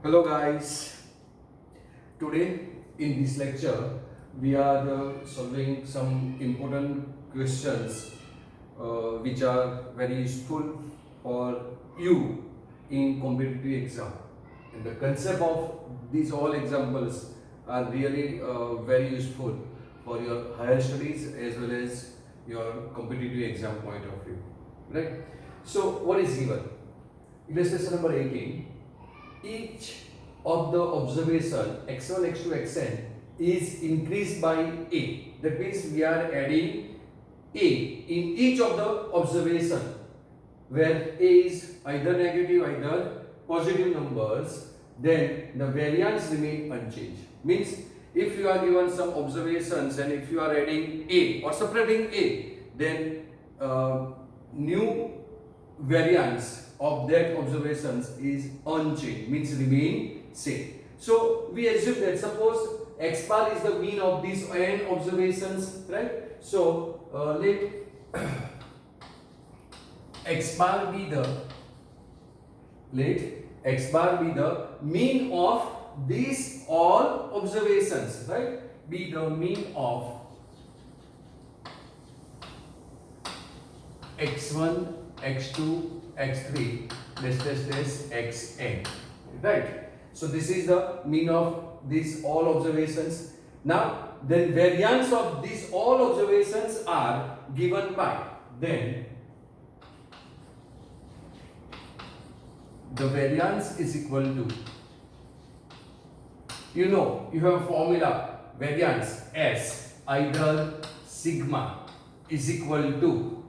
Hello guys, today in this lecture we are solving some important questions which are very useful for you in competitive exam, and the concept of these all examples are really very useful for your higher studies as well as your competitive exam point of view, right? So what is given? Illustration number 18. Each of the observation x1, x2, xn is increased by a. That means we are adding a in each of the observation where a is either negative, either positive numbers, then the variance remain unchanged. Means if you are given some observations and if you are adding a or subtracting a, then new variance of that observations is unchanged, means remain same. So we assume that suppose x bar is the mean of these n observations, right? So let x bar be the mean of these all observations, right? Be the mean of x1, x2, x3, xn, right? So this is the mean of these all observations. Now then variance of these all observations are given by, then the variance is equal to, you have a formula variance as either sigma is equal to,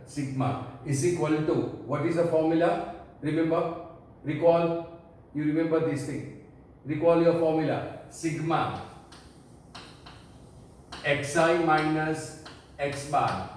sigma is equal to, what is the formula? You remember this thing. Recall your formula. Sigma xi minus x bar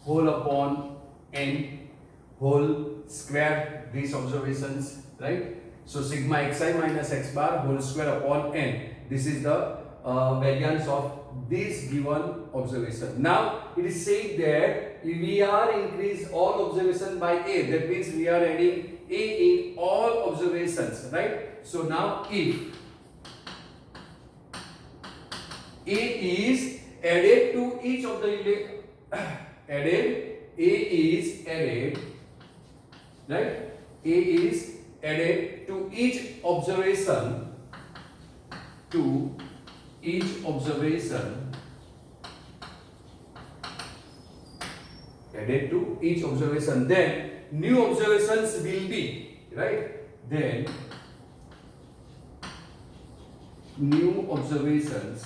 whole upon n whole square, these observations, right? So sigma xi minus x bar whole square upon n. This is the variance of this given observation. Now it is said that we are increase all observation by a. That means we are adding a in all observations, right? So now if a is added to each of the right? A is added to each observation, then new observations will be, right? Then new observations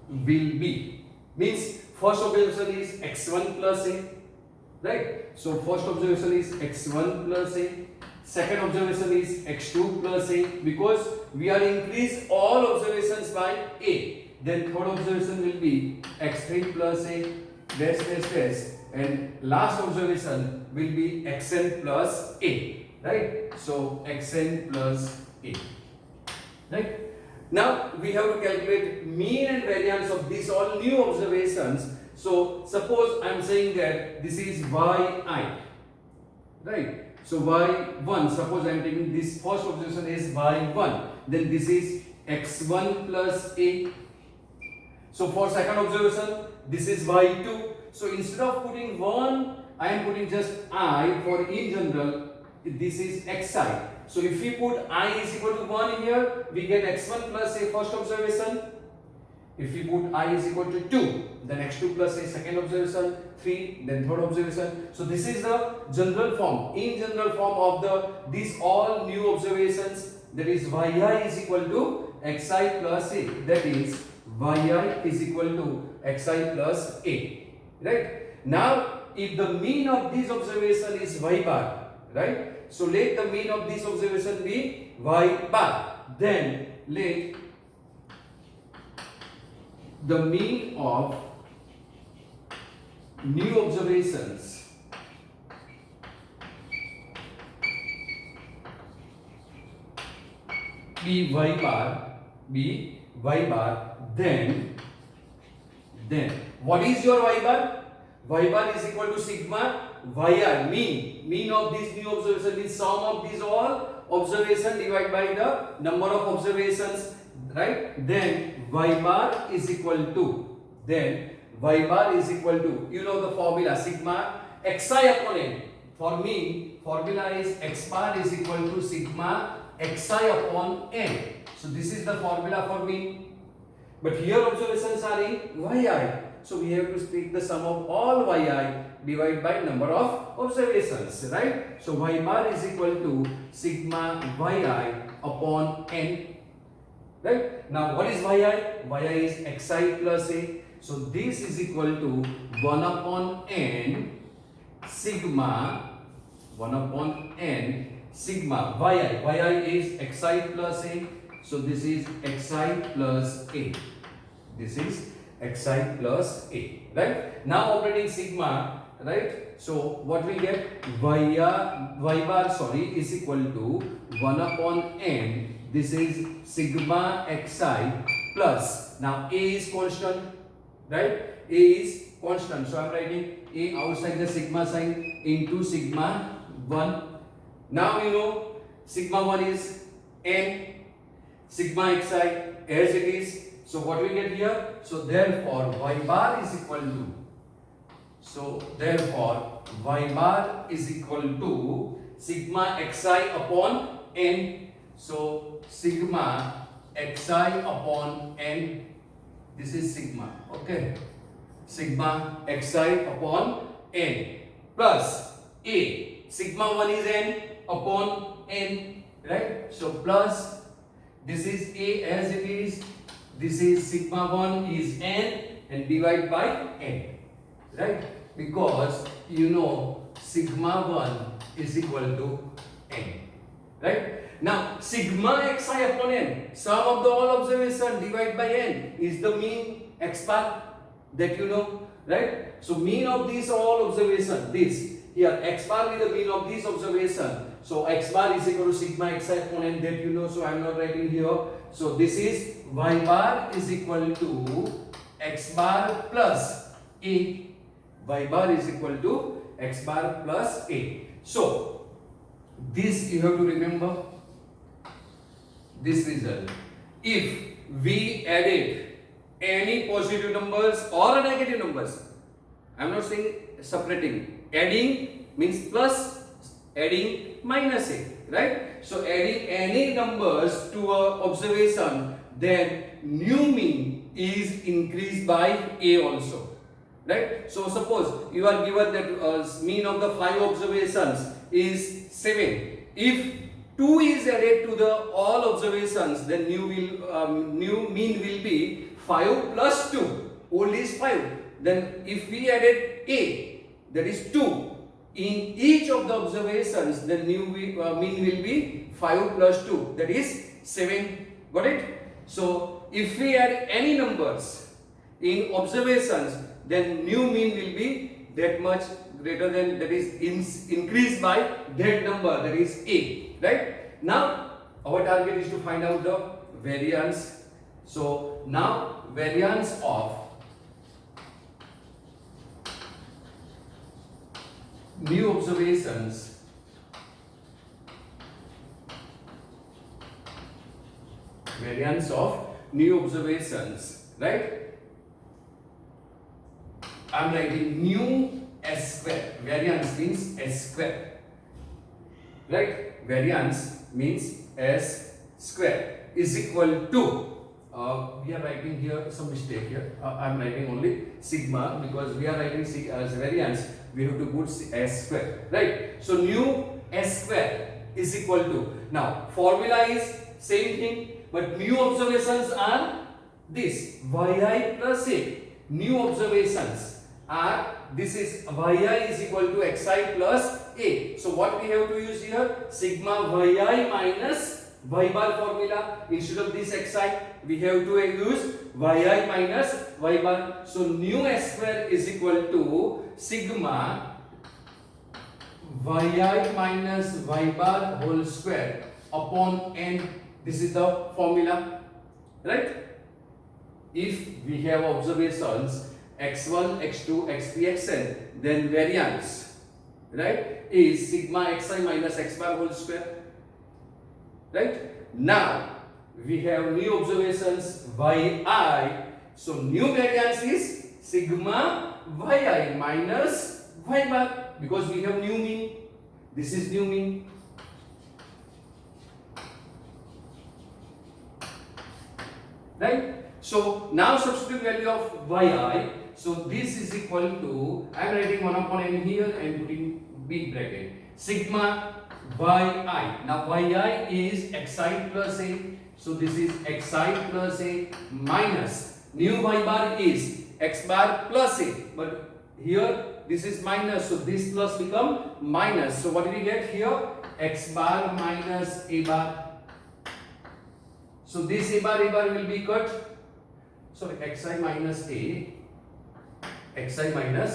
will be, means first observation is x1 plus a, right? So first observation is x1 plus a, second observation is x2 plus a, because we are increase all observations by a. Then third observation will be x3 plus a, and last observation will be xn plus a, right? So xn plus a, right? Now we have to calculate mean and variance of these all new observations. So suppose I am saying that this is yi, right? So y1, suppose I am taking this first observation is y1, then this is x1 plus a. So for second observation, this is y2. So instead of putting 1, I am putting just I. For in general, this is xi. So if we put I is equal to 1 here, we get x1 plus a first observation. If we put I is equal to 2, then x2 plus a second observation, 3, then third observation. So this is the general form, in general form of these all new observations. That is yi is equal to xi plus a. That is yi is equal to xi plus a, right? Now if the mean of this observation is y bar, right? So let the mean of this observation be y bar. Then let the mean of new observations be y bar, then what is your y bar? y bar is equal to sigma yi, mean of this new observation means sum of these all observation divided by the number of observations, right? Then y bar is equal to, you know the formula, sigma xi upon n. For me formula is x bar is equal to sigma xi upon n. So this is the formula for me. But here observations are in yi. So we have to take the sum of all yi divided by number of observations, right? So y bar is equal to sigma yi upon n, right? Now what is yi? Yi is xi plus a. So this is equal to 1 upon n sigma 1 upon n sigma yi. Yi is xi plus a. So this is xi plus a. This is xi plus a, right? Now operating sigma, right? So what we get, y bar is equal to 1 upon n. This is sigma xi plus, now a is constant, right? A is constant, so I am writing a outside the sigma sign into sigma 1. Now you know sigma 1 is n, sigma xi as it is. So what we get here? So therefore y bar is equal to, sigma xi upon n. So sigma xi upon n. This is sigma, okay? Sigma xi upon n plus a. Sigma 1 is n upon n, right? So plus, this is a as it is. This is sigma 1 is n and divide by n, right? Because you know sigma 1 is equal to n, right? Now sigma xi upon n, sum of the all observation divided by n is the mean x bar, that you know, right? So mean of these all observation, this here x bar is the mean of this observation. So x bar is equal to sigma xi upon n, that you know, so I am not writing here. So this is y bar is equal to x bar plus a. Y bar is equal to x bar plus a. So this you have to remember, this result. If we added any positive numbers or negative numbers, I am not saying separating. Adding means plus, adding minus a, right? So adding any numbers to a observation, then new mean is increased by a also, right? So suppose you are given that mean of the 5 observations is 7. If 2 is added to the all observations, then new mean will be 5 plus 2. Old is 5. Then if we added a, that is 2 in each of the observations, the new mean will be 5 plus 2, that is 7. Got it? So if we add any numbers in observations, then new mean will be that much greater than, that is increased by that number, that is a, right? Now our target is to find out the variance. So now variance of new observations right? I am writing new s square. Variance means s square, right? Variance means s square is equal to, we are writing here some mistake here. I am writing only sigma because we are writing as variance. We have to put s square, right? So new s square is equal to, now formula is same thing, but new observations are this yi plus a. New observations are, this is yi is equal to xi plus a. So what we have to use here, sigma yi minus y bar formula. Instead of this xi, we have to use yi minus y bar. So new s square is equal to sigma yi minus y bar whole square upon n. This is the formula, right? If we have observations x1, x2, x3, xn, then variance, right, is sigma xi minus x bar whole square. Right? Now we have new observations yi. So new variance is sigma yi minus y bar, because we have new mean. This is new mean. Right? So now substitute value of yi. So this is equal to, I am writing 1 upon n here and putting big bracket. Sigma yi. Now yi is xi plus a. So this is xi plus a minus new y bar is x bar plus a. But here this is minus, so this plus become minus. So what do we get here? X bar minus a bar. So this a bar will be cut. Sorry, xi minus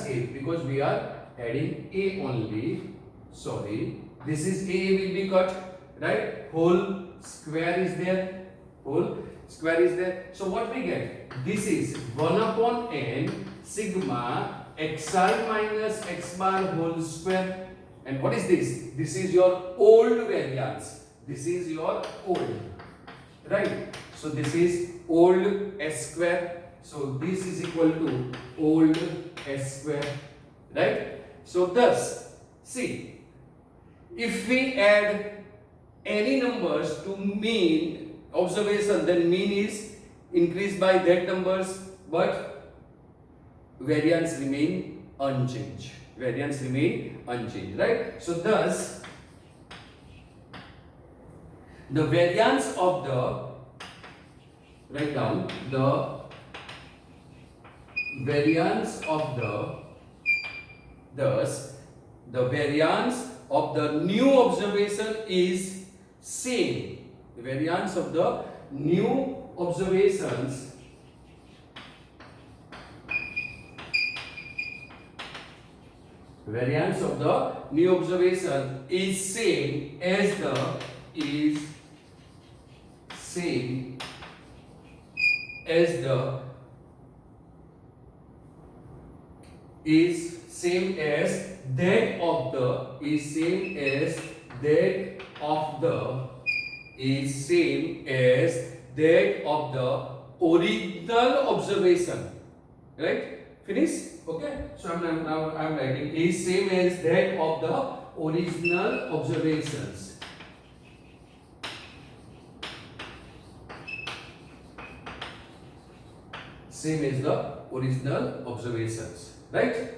a, because we are adding a only. Sorry, this is a will be cut, right? Whole square is there. So what we get? This is 1 upon n sigma xi minus x bar whole square. And what is this? This is your old variance. Right? So this is old s square. So this is equal to old s square. Right? So thus, see, if we add any numbers to mean observation, then mean is increased by that numbers, but variance remain unchanged. Right? So thus, the variance of the, write down, the variance of the variance of the new observation is same. The variance of the new observations is same as that of the original observation. Right? Finish? Okay. So I'm writing is same as that of the original observations. Right?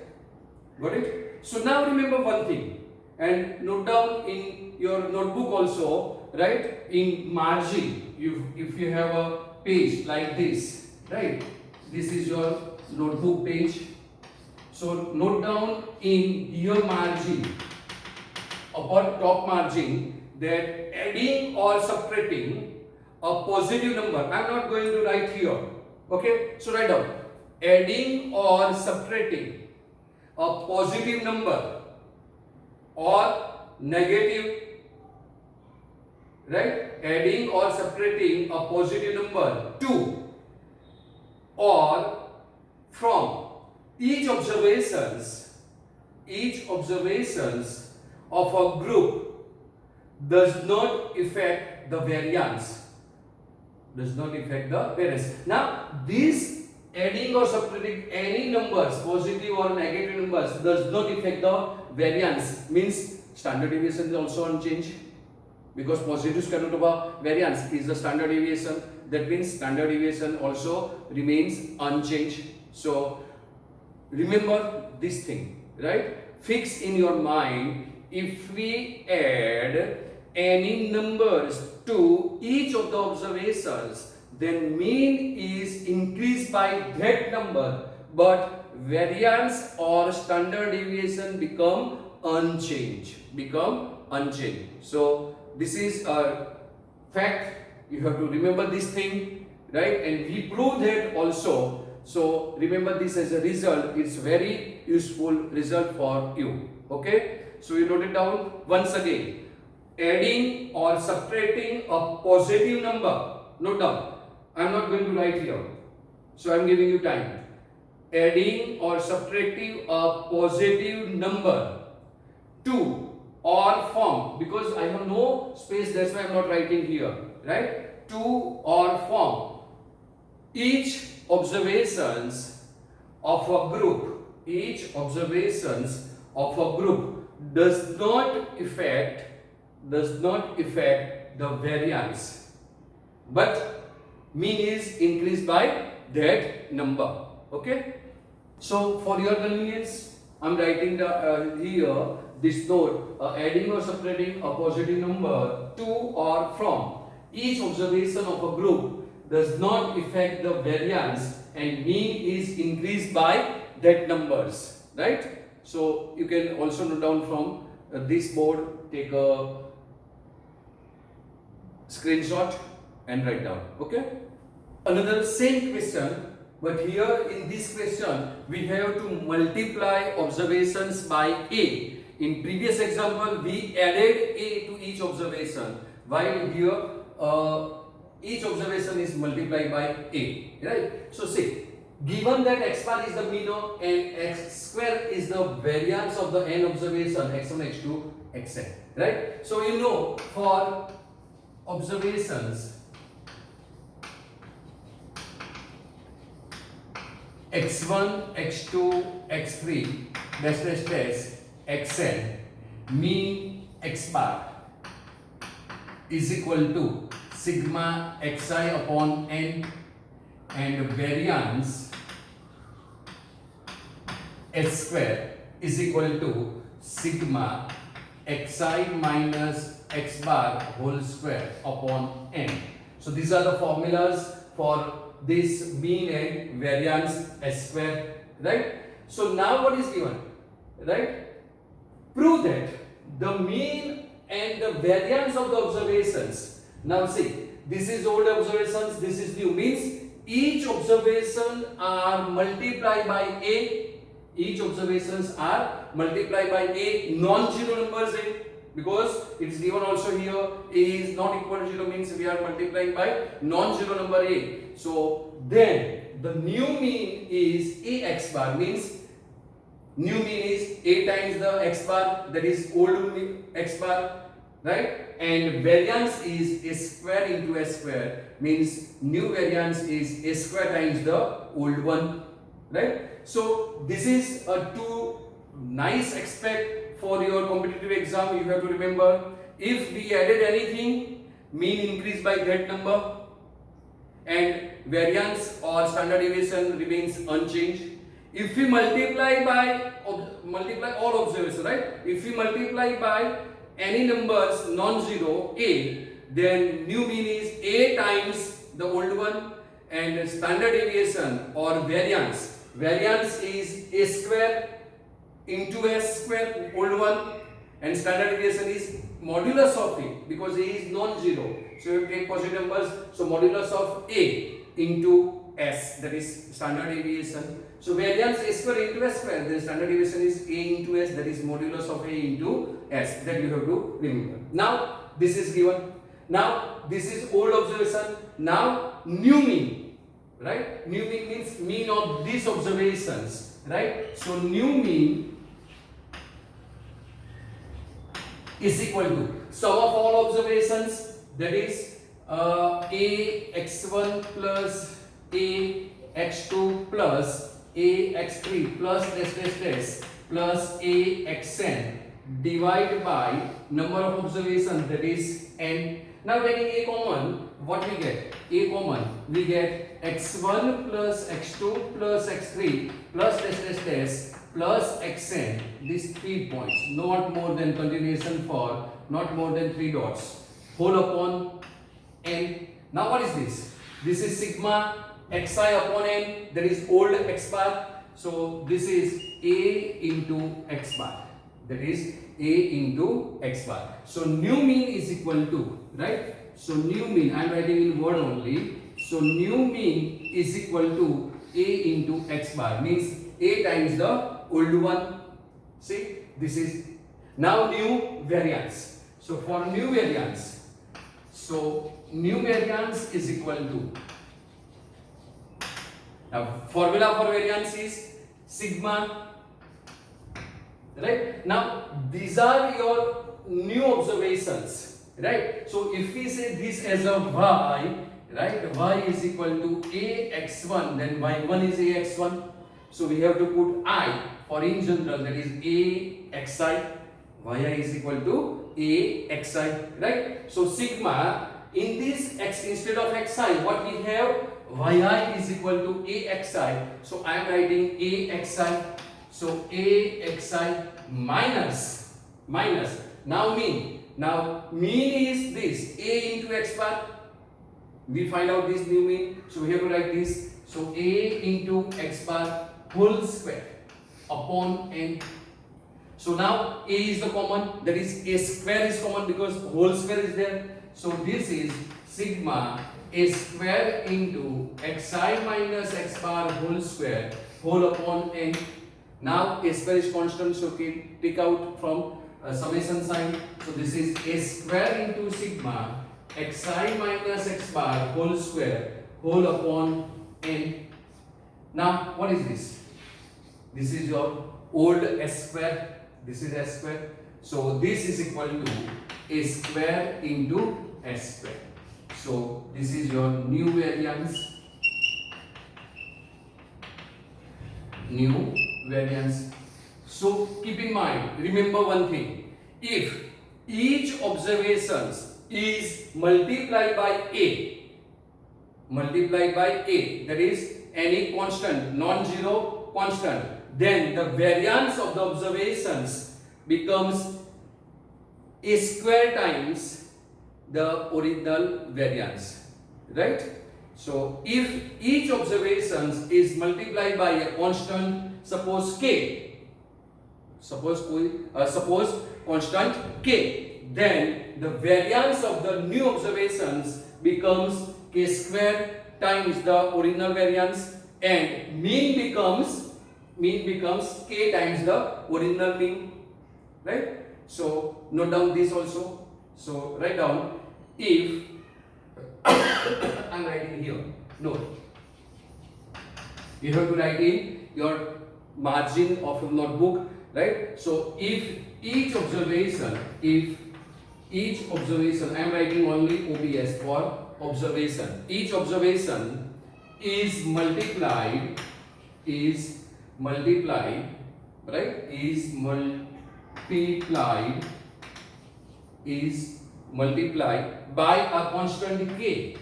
Got it? So now remember one thing and note down in your notebook also, right? In margin, if you have a page like this, right? This is your notebook page. So note down in your margin, upper top margin, that adding or subtracting a positive number. I am not going to write here. Okay? So write down adding or subtracting a positive number or negative, right? Adding or subtracting a positive number to or from each observations of a group does not affect the variance. Now this adding or subtracting any numbers, positive or negative numbers, does not affect the variance, means standard deviation is also unchanged, because positives cannot have a variance is the standard deviation. That means standard deviation also remains unchanged. So remember this thing, right? Fix in your mind, if we add any numbers to each of the observations, then mean is increased by that number, but variance or standard deviation become unchanged. So this is a fact. You have to remember this thing, right? And we prove that also. So remember this as a result. It's very useful result for you. Okay? So you note it down once again. Adding or subtracting a positive number. Note down. I am not going to write here. So I am giving you time. adding or subtracting a positive number to or from, because I have no space, that's why I am not writing here, right? To or from each observations of a group, each observations of a group does not affect the variance, but mean is increased by that number. Okay, so for your convenience I'm writing the here this note, adding or subtracting a positive number to or from each observation of a group does not affect the variance and mean is increased by that numbers, right? So you can also note down from this board, take a screenshot and write down. Okay, another same question, but here in this question we have to multiply observations by a. In previous example we added a to each observation, while here each observation is multiplied by a, right? So see, given that x bar is the mean of and x square is the variance of the n observation x1, x2, xn, right? So you know, for observations x1, x2, x3 dash dash dash xn, mean x bar is equal to sigma xi upon n and variance s square is equal to sigma xi minus x bar whole square upon n. So these are the formulas for this mean and variance s square, right? So now what is given, right? Prove that the mean and the variance of the observations. Now see, this is old observations, this is new, means each observation are multiplied by a, each observations are multiplied by a non-zero numbers a, because it's given also here a is not equal to 0, means we are multiplying by non-zero number a. So then the new mean is a x bar, means new mean is a times the x bar, that is old x bar, right? And variance is a square into s square, means new variance is a square times the old one, right? So this is a two nice aspect for your competitive exam. You have to remember, if we added anything, mean increased by that number and variance or standard deviation remains unchanged. If we multiply all observations, right? If we multiply by any numbers non-zero a, then new mean is a times the old one, and standard deviation or variance is a square into s square old one, and standard deviation is modulus of a, because a is non-zero, so you take positive numbers, so modulus of a into s, that is standard deviation. So variance a square into s square, the standard deviation is a into s, that is modulus of a into s, that you have to remember. Now this is given. Now this is old observation. Now new mean, right? New mean means mean of these observations, right? So new mean is equal to sum of all observations, that is a x1 plus a x2 plus a x3 plus dash dash dash plus a xn divided by number of observations, that is n. Now taking a common, what we get? A common, we get x1 plus x2 plus x3 plus dash dash dash plus xn, these 3 points, not more than continuation for not more than 3 dots, whole upon n. Now what is this? This is sigma xi upon n, that is old x bar. So this is a into x bar, that is a into x bar. So new mean is equal to, right? So new mean, I am writing in word only. So new mean is equal to a into x bar, means a times the old one. See, this is now new variance. So for new variance, so new variance is equal to Now formula for variance is sigma. Right? Now these are your new observations. Right? So if we say this as a y, right? Y is equal to ax1, then y1 is ax1. So we have to put I for in general, that is axi. Yi is equal to axi. Right? So sigma, in this x instead of xi, what we have? Yi is equal to axi. So I am writing axi. So axi minus now mean. Now mean is this a into x bar. We find out this new mean. So we have to write this. So a into x bar whole square upon n. So now a is the common, that is a square is common because whole square is there. So this is sigma a square into xi minus x bar whole square whole upon n. Now a square is constant, so take out from summation sign. So this is a square into sigma xi minus x bar whole square whole upon n. Now what is this? This is your old s square. This is s square. So this is equal to a square into s square. So this is your new variance. New variance. So keep in mind, remember one thing. If each observation is multiplied by a, that is any constant, non-zero constant, then the variance of the observations becomes a square times the original variance, right? So if each observation is multiplied by a constant, suppose k, suppose constant k, then the variance of the new observations becomes k square times the original variance, and mean becomes k times the original mean, right? So note down this also. So write down, if I'm writing here, note, you have to write in your margin of your notebook, right? So if each observation, I am writing only OBS for observation. Each observation is multiplied, right? Is multiplied by a constant k,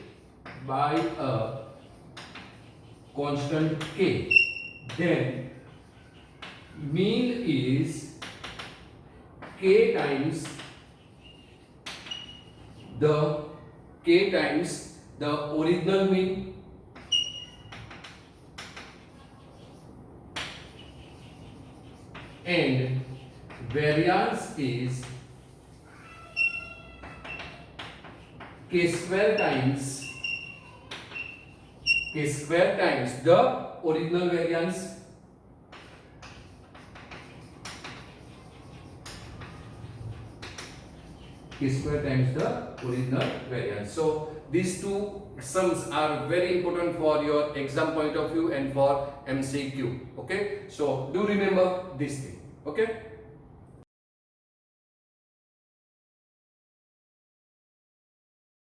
then mean is k times the original mean, and variance is k square times the original variance. K square times the original variance. So these two sums are very important for your exam point of view and for MCQ. Okay, so do remember this thing. Okay.